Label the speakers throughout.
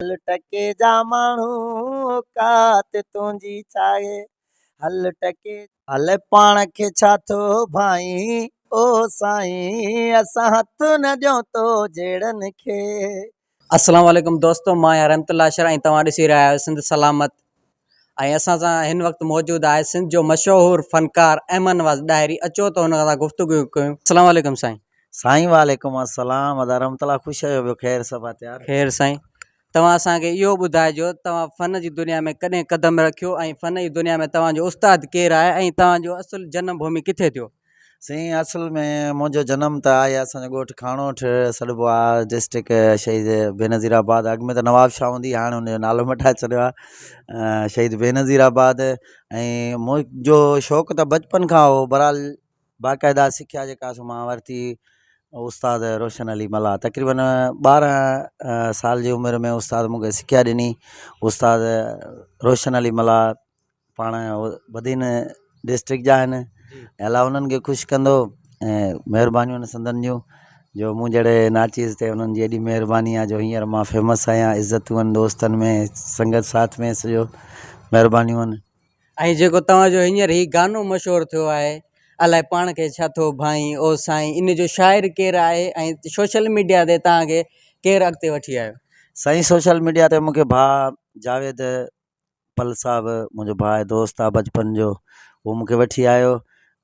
Speaker 1: हल टके जा माण्हू कात तुंहिंजी छाहे हल टके हल पाण खे छा थो भाई ओ साईं असां हथ न ॾियूं तो जहिड़नि खे।
Speaker 2: अस्सलाम वालेकुम दोस्तों, मां रहमतुल्लाह अशर ऐं तव्हां ॾिसी रहिया आहियो सिंध सलामत। ऐं असां सां हिन वक़्तु मौजूदु आहे सिंध जो मशहूरु फ़नकार अहमद नवाज़ डायरी। अचो त हुन सां गुफ़्तगू कयूं। अस्सलाम वालेकुम साईं।
Speaker 1: साईं वालेकुम अस्सलाम अदा रहमतुल्लाह, ख़ुशि आहियो? ॿियो ख़ैरु सभु आहे तयारु?
Speaker 2: ख़ैरु साईं। तव्हां असांखे इहो ॿुधाइजो तव्हां फ़न जी दुनिया में कॾहिं क़दम रखियो ऐं फ़न जी दुनिया में तव्हांजो उस्तादु केरु आहे ऐं तव्हांजो असुलु जनम भूमि किथे थियो?
Speaker 1: साईं असल में मुंहिंजो जनम त आहे असांजो ॻोठु खाणोठ सॾिबो आहे डिस्ट्रिक्ट शहीद बेनज़ीराबाद। अॻु में त नवाब शाह हूंदी, हाणे हुनजो नालो मटाए छॾियो आहे शहीद बेनज़ीराबाद। ऐं मुंहिंजो शौक़ु त बचपन खां हो, बहरहाल बाक़ाइदा सिखिया जेका सो मां वरिती उस्ताद रोशन अली मला। तक़रीबन 12 साल जी उमिरि में उस्ताद मूंखे सिखिया ॾिनी। उस्ताद रोशन अली मला पाण बदीन डिस्ट्रिक्ट जा आहिनि। अलाह उन्हनि खे ख़ुशि कंदो ऐं महिरबानियूं आहिनि संदनि जूं जो मूं जहिड़े नाचीज़ ते उन्हनि जी एॾी महिरबानी आहे जो हींअर मां फेमस आहियां। इज़तूं आहिनि दोस्तनि में, संगत साथ में, सॼो महिरबानियूं आहिनि।
Speaker 2: ऐं जेको तव्हांजो हींअर ही गानो मशहूरु थियो आहे अलाए पाण खे छा थो भाई ओ साईं, इन जो शाइर केरु आहे ऐं सोशल मीडिया ते तव्हांखे केरु अॻिते वठी आयो?
Speaker 1: साईं सोशल मीडिया ते मूंखे भाउ जावेद पल साहिबु, मुंहिंजो भाउ आहे, दोस्त आहे बचपन जो, उहो मूंखे वठी आयो।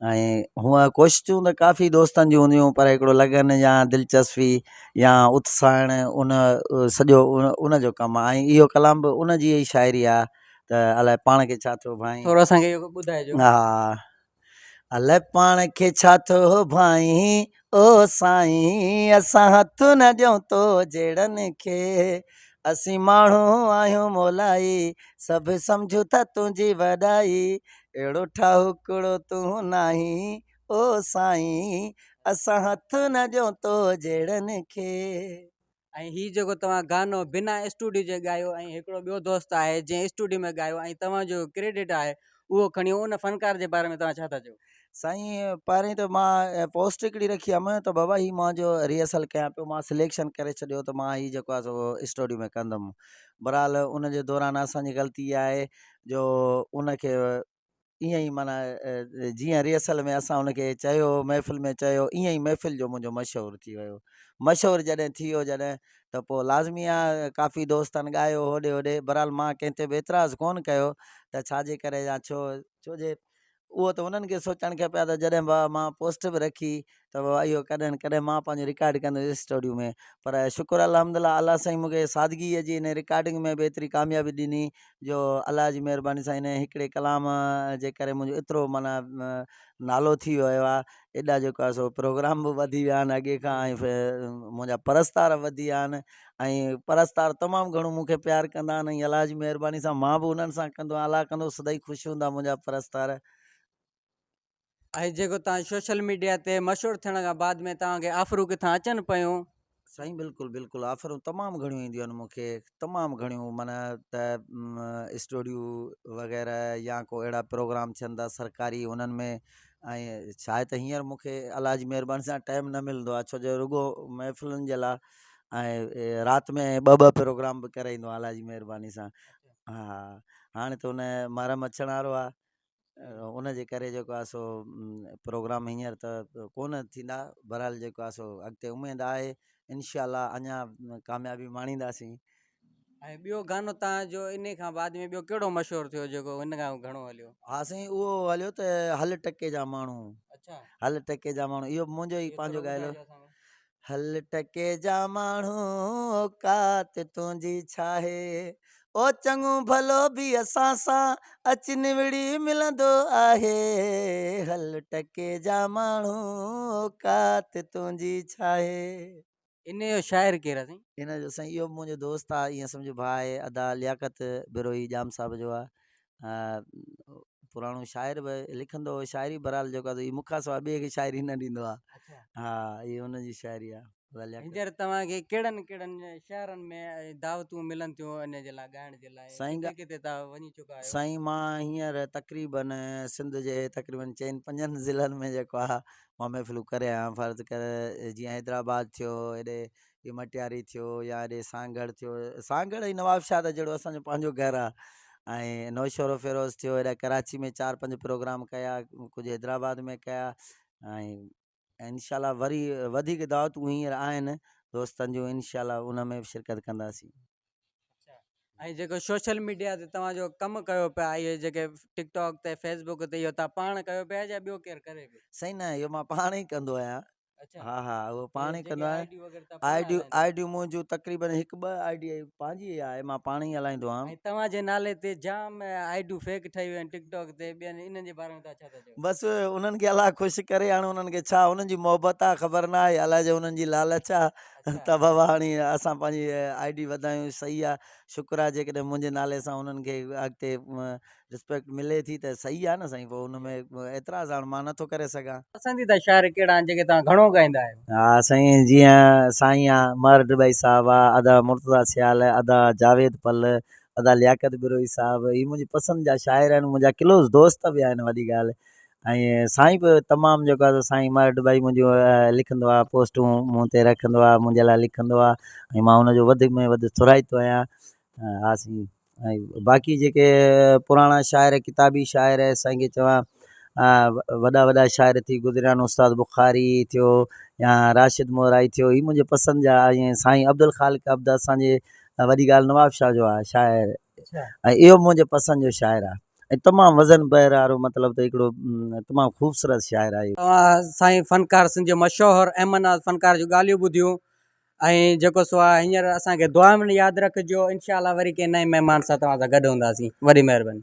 Speaker 1: ऐं हूअं कोशिशूं त काफ़ी दोस्तनि जूं हूंदियूं, पर हिकिड़ो लगन या दिलचस्पी या उत्साहण उन सॼो उन जो कमु आहे। ऐं इहो कलाम बि उन जी ई शाइरी आहे त अलाए पाण खे छा थो भाई।
Speaker 2: थोरो असांखे इहो ॿुधाइजो।
Speaker 1: हा, अलाए पाण खे छा थो भाई ओ साईं असां हथ न ॾियूं तो जहिड़नि खे। असीं माण्हू आहियूं मोलाई सभु सम्झूं था तुंहिंजी वॾाई। अहिड़ो ठाहुकड़ो तूं नाही ओ साईं असां हथ न ॾियूं तो जहिड़नि खे।
Speaker 2: ऐं हीउ जेको तव्हां गानो बिना स्टूडियो जे ॻायो ऐं हिकिड़ो ॿियो दोस्त आहे जंहिं स्टूडियो में ॻायो ऐं तव्हांजो क्रेडिट आहे उहो खणी उन फ़नकार जे बारे में तव्हां छा था चओ?
Speaker 1: साईं पहिरीं त मां पोस्ट हिकिड़ी रखी हुअमि त बाबा ही मुंहिंजो रिहर्सल कयां पियो, मां सिलेक्शन करे छॾियो त मां हीउ जेको आहे सो स्टूडियो में कंदुमि। बहरहाल उन जे दौरान असांजी ग़लती इहा आहे जो उनखे ईअं ई माना जीअं रिहर्सल में असां उनखे चयो, महफ़िल में चयो, ईअं ई महफ़िल जो मुंहिंजो मशहूरु थी वियो। मशहूरु जॾहिं थी वियो जॾहिं त पोइ लाज़मी आहे काफ़ी दोस्तनि ॻायो होॾे होॾे। बहरहाल मां कंहिं ते बि एतिराज़ु कोन कयो त छाजे करे या छोजे उहो त उन्हनि खे सोचणु खपे त जॾहिं मां पोस्ट बि रखी त बाबा इहो कॾहिं न कॾहिं मां पंहिंजो रिकॉर्ड कंदुसि स्टूडियो में। पर शुक्र अल्हम्दुलिल्लाह अल्लाह साईं मूंखे सादगीअ जी हिन रिकॉर्डिंग में बि एतिरी कामयाबी ॾिनी जो अल्लाह जी महिरबानी सां हिन हिकिड़े कलाम जे करे मुंहिंजो एतिरो माना नालो थी वियो आहे। एॾा जेको आहे सो प्रोग्राम बि वधी विया आहिनि अॻे खां ऐं मुंहिंजा परस्तार वधी विया आहिनि ऐं परस्तार तमामु घणो मूंखे प्यारु कंदा आहिनि। ऐं अल्लाह जी महिरबानी सां मां बि उन्हनि सां कंदो आहियां, अल्लाह कंदो सदाई ख़ुशि हूंदा मुंहिंजा परस्तार।
Speaker 2: ऐं जेको तव्हां सोशल मीडिया ते मशहूरु थियण खां बाद में तव्हांखे ऑफरूं किथां अचनि पियूं?
Speaker 1: साईं बिल्कुलु बिल्कुलु ऑफरूं तमामु घणियूं ईंदियूं आहिनि मूंखे, तमामु घणियूं माना त स्टूडियो वग़ैरह या को अहिड़ा प्रोग्राम थियनि था सरकारी उन्हनि में। ऐं छा आहे त हींअर मूंखे अल्लाह जी महिरबानी सां टाइम न मिलंदो आहे छो जो रुॻो महफ़िलुनि जे लाइ ऐं राति में 2-2 प्रोग्राम बि करे ईंदो आहे अल्लाह जी महिरबानी सां। हा, हाणे त हुन महरम अचण वारो आहे, उन जे करे जेको आहे सो प्रोग्राम हींअर त कोन थींदा। बहरहाल जेको आहे सो अॻिते उमेदु आहे इंशाअल्लाह अञा कामयाबी माणींदासीं।
Speaker 2: ऐं ॿियो गानो तव्हांजो इन खां बाद में ॿियो कहिड़ो मशहूरु थियो जेको हिन खां घणो हलियो?
Speaker 1: हा साईं उहो हलियो त हल टके जा माण्हू।
Speaker 2: अच्छा,
Speaker 1: हल टके जा माण्हू इहो मुंहिंजो ई पंहिंजो ॻाइलो। हल टके जा माण्हू औकात तुंहिंजी छाहे ओ चङो भलो बि असां सां अच निवड़ी मिलंदो आहे। हल टके जा माण्हू औकात तुंहिंजी छाहे।
Speaker 2: इन जो शाइर केरु आहे साईं?
Speaker 1: इन जो साईं इहो मुंहिंजो दोस्त आहे, ईअं सम्झो भाउ आहे, अदा लियाकत बिरोही जाम साहिब जो आहे। पुराणो शाइर बि लिखंदो हो शाइरी, बहरहाल जेको आहे मूंखां सवाइ ॿिए खे शाइरी न ॾींदो आहे। हा, इहा हुनजी शाइरी आहे।
Speaker 2: हींअर तव्हांखे कहिड़नि कहिड़नि शहरनि में दावतूं मिलनि थियूं इन जे लाइ ॻाइण जे लाइ?
Speaker 1: साईं
Speaker 2: किथे किथे तव्हां वञी चुका आहियो?
Speaker 1: साईं मां हींअर तक़रीबन सिंध जे तक़रीबन 4-5 ज़िलनि में जेको आहे मां महफ़िलूं करे आहियां। फ़र्ज़ु करे जीअं हैदराबाद थियो, हेॾे ये मटियारी थियो या हेॾे सांगड़ थियो, सांगड़ ई नवाबशाह जहिड़ो असांजो पंहिंजो घरु आहे। ऐं नौशरो फिरोज़ थियो, हेॾा कराची में 4-5 प्रोग्राम कया, कुझु हैदराबाद में कया। ऐं इनशाला वरी वधीक दावतूं हींअर आहिनि दोस्तनि जूं, इनशाला उन में बि शिरकत कंदासीं।
Speaker 2: ऐं जेको सोशल मीडिया ते तव्हांजो कमु कयो पिया, इहे जेके टिकटॉक ते फेसबुक ते, इहो तव्हां पाण कयो पिया या ॿियो केरु करे पियो?
Speaker 1: सही न, इहो मां पाण ई कंदो आहियां।
Speaker 2: अच्छा,
Speaker 1: हा हा, उहो पाण ई
Speaker 2: जेके
Speaker 1: कंदो आहियां।
Speaker 2: आईडियूं वग़ैरह तव्हां पाण हलाईंदा आहियो?
Speaker 1: आईडियूं मुंहिंजूं तक़रीबन 1-2 आईडी पंहिंजी ई आहे, मां पाण ई हलाईंदो आहियां।
Speaker 2: ऐं तव्हांजे नाले ते जाम आईडियूं फेक ठही वियूं आहिनि टिकटॉक ते, ॿियनि इन्हनि जे बारे में तव्हां छा था चओ?
Speaker 1: बसि उन्हनि खे अलाह ख़ुशि करे, हाणे उन्हनि खे छा उन्हनि जी मोहबत आहे ख़बर न आहे, अलाए जो उन्हनि जी लालच आहे। त बाबा हाणे असां पंहिंजी आईडी वधायूं, सही आहे, शुक्र आहे जेकॾहिं मुंहिंजे नाले सां उन्हनि खे अॻिते रिस्पेक्ट मिले थी त सही आहे न साईं, पोइ उन में एतिराज़ हाणे मां नथो करे सघां।
Speaker 2: पसंदीदा शाइर कहिड़ा आहिनि जेके तव्हां घणो ॻाईंदा आहियो?
Speaker 1: हा साईं, जीअं साईं आहे महर डुबई साहब आहे, अदा मुर्तज़ा सियाल, अदा जावेद पल, अदा लियाकत बिरोई साहब, ही मुंहिंजी पसंदि जा शाइर आहिनि, मुंहिंजा क्लोज़ दोस्त बि आहिनि वॾी ॻाल्हि। ऐं साईं बि तमामु जेको आहे साईं महर डुबई मुंहिंजो लिखंदो आहे, पोस्टूं मूं ते रखंदो आहे, मुंहिंजे लाइ लिखंदो आहे, ऐं मां हुनजो वधीक में वधीक थोराईंदो आहियां। हा साईं, ऐं बाक़ी जेके पुराणा शाइर, किताबी शाइर साईं खे चवां, वॾा वॾा शाइर थी गुज़रिया आहिनि, उस्ताद बुखारी थियो या राशिद मोहराई थियो, ही मुंहिंजे पसंदि जा। ऐं साईं अब्दुल ख़ालिक अब्द असांजे वॾी ॻाल्हि नवाबशाह जो आहे शाइर, ऐं इहो मुंहिंजे पसंदि जो शाइर आहे, ऐं तमामु वज़न बहर वारो, मतिलबु त हिकिड़ो तमामु ख़ूबसूरत शाइर आहे।
Speaker 2: तव्हां साईं फ़नकार सिंध जो मशहूरु अहमद फ़नकार जूं ॻाल्हियूं ॿुधियूं, ऐं जेको सो आहे हींअर असांखे दुआ में यादि रखिजो। इंशाअल्लाह वरी कंहिं नए महिमान सां तव्हां सां गॾु हूंदासीं। वॾी महिरबानी।